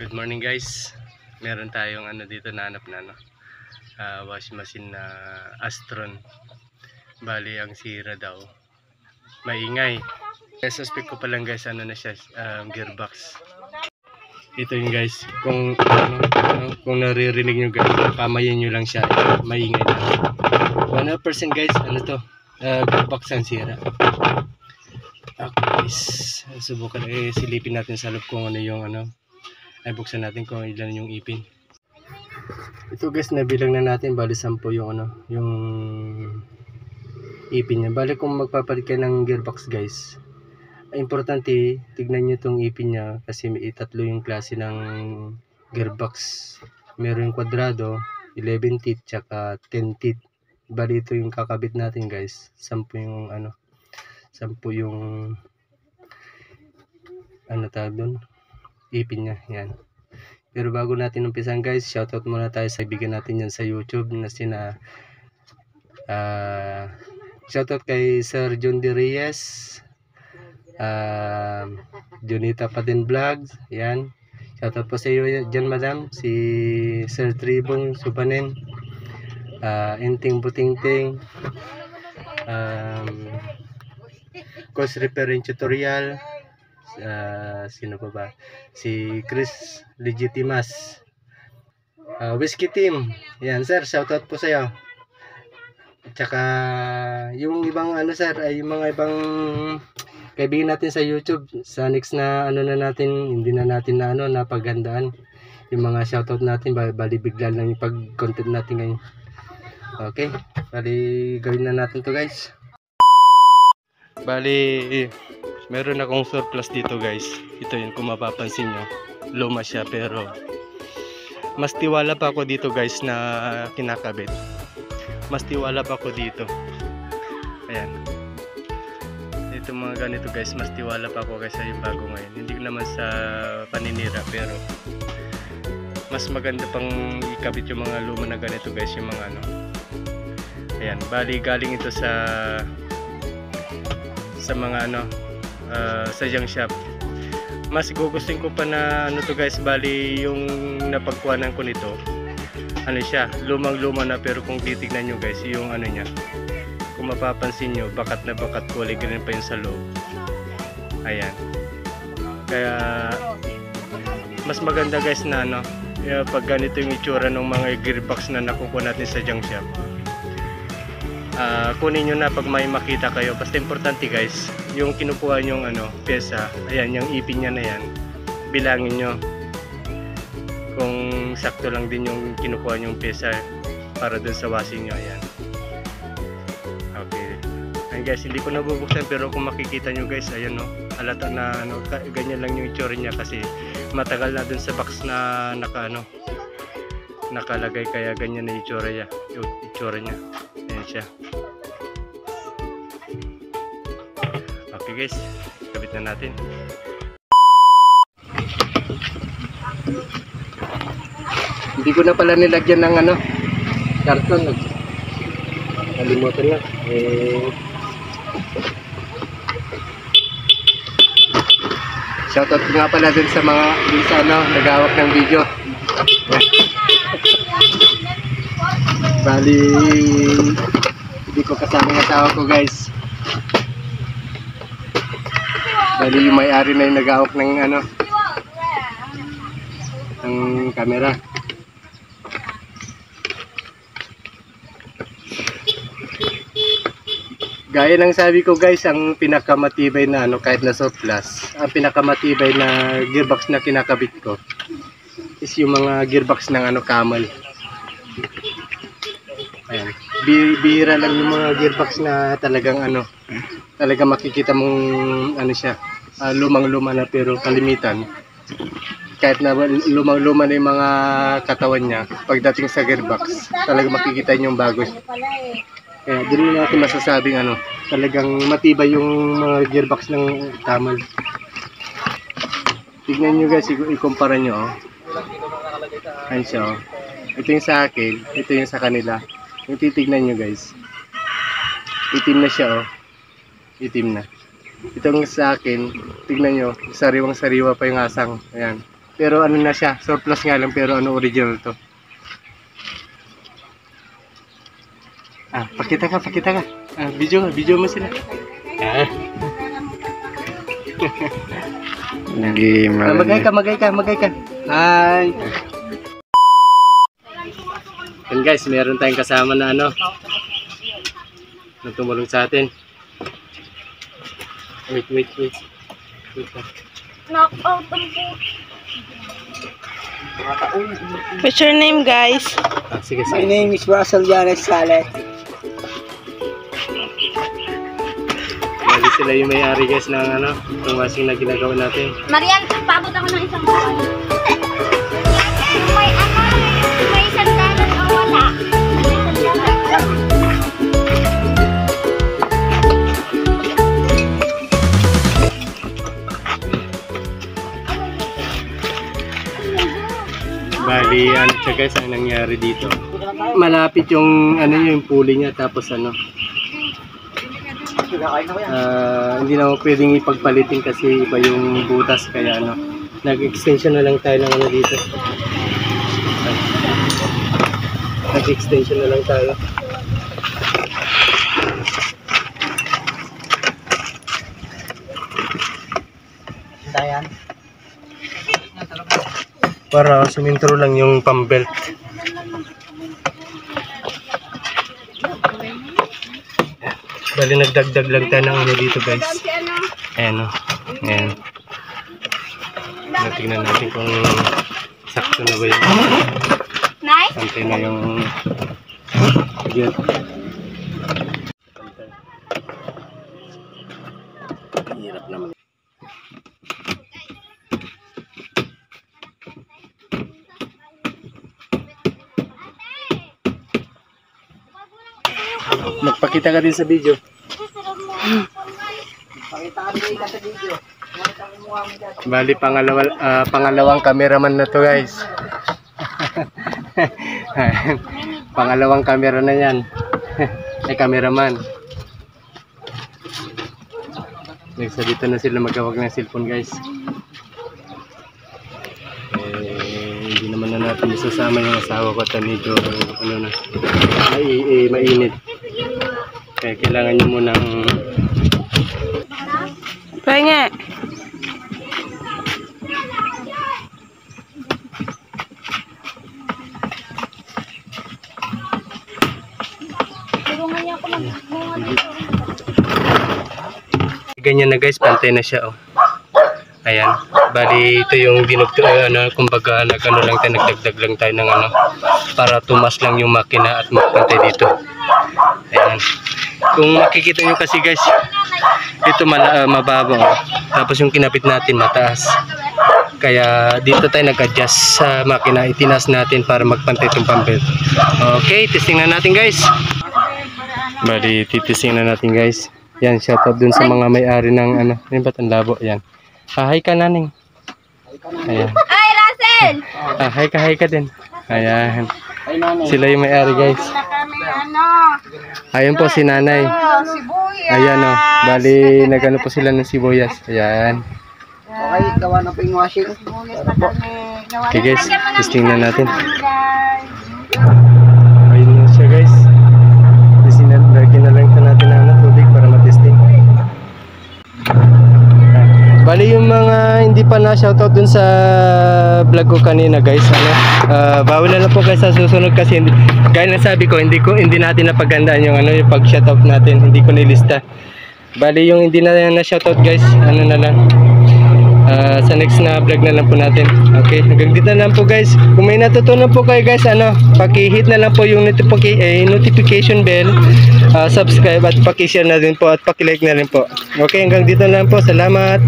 Good morning guys. Meron tayong dito nahanap na washing machine na Astron. Bali ang sira daw. Maingay. Suspect ko pa lang guys na siya gearbox. Ito yung guys, kung naririnig nyo guys, kamayin nyo lang siya. Maingay na. 100% guys, gearbox ang sira. Okay guys, subukan silipin natin sa loob kung ay buksan natin kung ilan yung ipin. Ito guys, nabilang na natin, bali 10 yung yung ipin niya. Bali kung magpapalit kayo ng gearbox guys, importante tignan nyo itong ipin niya kasi may tatlo yung klase ng gearbox. Meron yung kwadrado, 11 teeth, tsaka 10 teeth. Bali ito yung kakabit natin guys, 10 yung 10 yung tawag doon, ipin niya, yan. Pero bago natin umpisan guys, shoutout muna tayo sa kaibigan natin yan sa YouTube na shoutout kay Sir John D. Reyes, Junita Patin Vlogs, yan. Shoutout po sa iyo dyan madam, si Sir Tribong Subanen, Inting Butingting, Course Repairing Tutorial, sino pa ba? Si Chris Legitimas, Whiskey Team. Yan sir, shoutout po sa iyo. At saka yung ibang sir, ay yung mga ibang kaibigan natin sa YouTube. Sa next na na natin, hindi na natin napaghandaan yung mga shoutout natin, bali bigla lang yung pag-content natin ngayon. Okay, bali gawin na natin to guys. Bali meron akong surplus dito guys. Ito yun, kung mapapansin nyo, luma siya pero mas tiwala pa ako dito guys na kinakabit. Mas tiwala pa ako dito. Ayan, ito mga ganito guys, mas tiwala pa ako kaysa yung bago ngayon. Hindi naman sa paninira, pero mas maganda pang ikabit yung mga luma na ganito guys, yung mga ayan, bali galing ito sa mga sa junk shop. Mas gugustuhin ko pa na to guys, bali yung napagkuhanan ko nito, siya, lumang luma na, pero kung titignan nyo guys, yung niya, kung mapapansin nyo, bakat na bakat, kulay green pa yun sa loob. Ayan, kaya mas maganda guys na pag ganito yung itsura ng mga gearbox na nakukuha natin sa junk shop. Kunin nyo na pag may makita kayo. Basta importante guys, yung kinukuha nyong pyesa, ayan, yung ipin niya na yan, bilangin nyo kung sakto lang din yung kinukuha nyong pyesa para dun sa washing nyo. Ayan, okay. Ayan guys, hindi ko nabubuksan, pero kung makikita nyo guys, ayan halata na ganyan lang yung itsura niya kasi matagal na dun sa box na nakalagay, kaya ganyan na itsura niya. Ayan siya. Okay guys, kabit na natin. Hindi ko na pala nilagyan ng karton. Nalimutan na. Shoutout nga pala dun sa mga nagawak ng video. Bali hindi ko kasama ng asawa ko guys. Bali yung may-ari na yung nag-awak ng ng camera. Gaya ng sabi ko guys, ang pinakamatibay na kahit na surplus, ang pinakamatibay na gearbox na kinakabit ko is yung mga gearbox ng Camel. Ayan, bihira lang yung mga gearbox na talagang talaga makikita mong siya, lumang-luma na, pero kalimitan kahit na lumang-luma na yung mga katawan niya, pagdating sa gearbox talaga makikita niyo yung bago. Kaya din natin masasabing talagang matibay yung mga gearbox ng Camel. Tignan nyo guys, ikumpara nyo ayan siya ito yung sa akin, ito yung sa kanila. Yung titignan nyo guys, itim na siya itim na. Itong sa akin, tignan nyo, sariwang sariwa pa yung asang. Ayan, Pero ano na siya, surplus nga lang pero ano original to. Pakita ka. Video mo sila. Magay ka. Hi. And guys, meron tayong kasama na ano, na tumulong sa atin. Wait. Knock out ang po. What's your name, guys? Sige. My name is Russell Janes Salet. Bali sila yung may-ari guys ng ano, ng washing na ginagawa natin. Marian, paabot ako ng isang buwan. May isang kanan o wala. Bali, ano siya guys, ang nangyari dito. Malapit yung ano yung pulley niya tapos ano. Hindi na ako pwedeng ipagpalitin kasi iba yung butas kaya ano. Nag-extension na lang tayo ng ano dito. Nag-extension na lang tayo. Dayan. Para sumintro lang yung pambelt. Bali nagdagdag lang tayo ng ano dito guys. Ayan o. Ayan. Tingnan natin kung sakto na ba yung pantay na yung get. Hirap naman. Magpakita ka din sa video. Bali pangalawang cameraman na to guys. Pangalawang camera na yan. Ay cameraman. Nagsalita na sila magawag ng cellphone guys. Hindi naman na natin isasama yung asawa ko at medyo ano na mainit. Kaya kailangan nyo munang Pahinga. ganyan na guys, pantay na siya oh. Ayan, bali ito yung dinugto ano, kumbaga nagano lang tayo, nagdagdag lang tayo ng ano para tumas lang yung makina at magpantay dito. Ayan. Kung makikita nyo kasi guys, ito mababa oh. Tapos yung kinapit natin mataas. Kaya dito tayo nag-adjust sa makina, itinas natin para magpantay itong pambelt. Okay, testing na natin guys. Bali, titisting na natin guys. Yan, shoutout dun sa mga may-ari ng ano, yung batang labo, yan. Hi ka naning. Ayan. Ay, Russell! Hi ka din. Ayan. Sila yung may-ari guys. Ayun po si nanay. Ayan o. Bali, nagano po sila ng sibuyas. Ayan. Okay, gawa na po yung washing. Okay guys, testing na natin. Ayun na siya guys. Lagyan na lang ito natin ng tubig para matesting. Bali yung mga hindi pa na shoutout dun sa vlog ko kanina guys, bawal na po guys sa susunod kasi gaya na sabi ko, hindi natin napagandaan yung yung pag shoutout natin, hindi ko nilista. Bali yung hindi na shoutout guys, ano na lang, sa next na vlog na lang po natin. Okay, hanggang dito na lang po guys. Kung may natutunan po kayo guys, paki-hit na lang po yung notification bell, subscribe at paki-share na din po at paki-like na rin po. Okay, hanggang dito na lang po. Salamat.